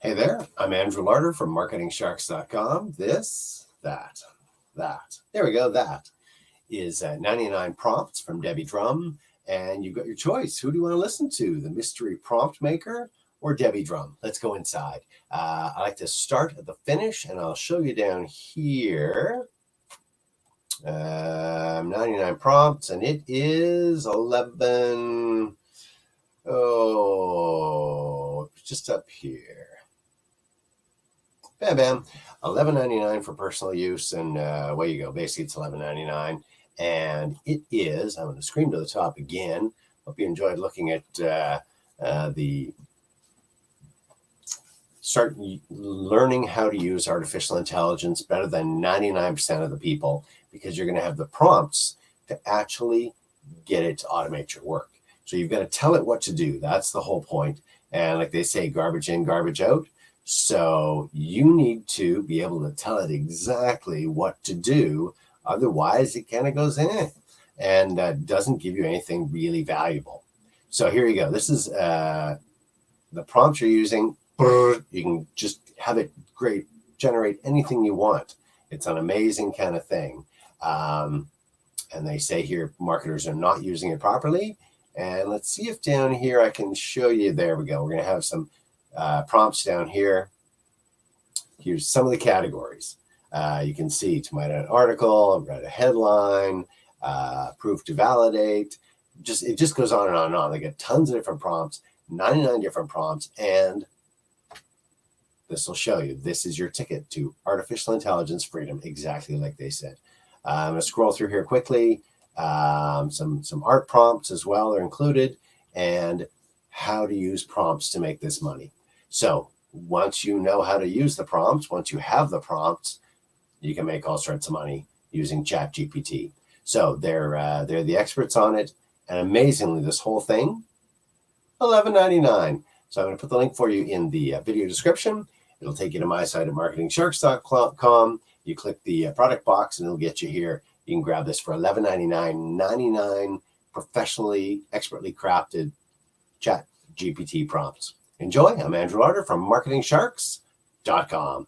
Hey there, I'm Andrew Larder from MarketingSharks.com. This, that. There we go, that is 99 prompts from Debbie Drum, and you've got your choice. Who do you want to listen to, the mystery prompt maker or Debbie Drum? Let's go inside. I like to start at the finish, and I'll show you down here. 99 prompts, and it is 11. Oh, just up here. Bam, bam. $11.99 for personal use, and away you go. Basically, it's $11.99, and it is. I'm going to scream to the top again. Hope you enjoyed looking at start learning how to use artificial intelligence better than 99% of the people, because you're going to have the prompts to actually get it to automate your work. So you've got to tell it what to do. That's the whole point. And like they say, garbage in, garbage out. So you need to be able to tell it exactly what to do. Otherwise, it kind of goes in and doesn't give you anything really valuable. So here you go. This is the prompts you're using. You can just have it generate anything you want. It's an amazing kind of thing. And they say here, marketers are not using it properly. And let's see if down here I can show you. There we go. We're going to have some prompts down here. Here's some of the categories. You can see to write an article, write a headline, proof to validate. It just goes on and on and on. They get tons of different prompts, 99 different prompts, and this will show you this is your ticket to artificial intelligence freedom, exactly like they said. I'm going to scroll through here quickly. Some art prompts as well are included, and how to use prompts to make this money. So once you know how to use the prompts, once you have the prompts, you can make all sorts of money using ChatGPT. So they're the experts on it, and amazingly, this whole thing, $11.99. So I'm going to put the link for you in the video description. It'll take you to my site at MarketingSharks.com. You click the product box, and it'll get you here. You can grab this for $11.99, 99 professionally, expertly crafted ChatGPT prompts. Enjoy. I'm Andrew Larder from MarketingSharks.com.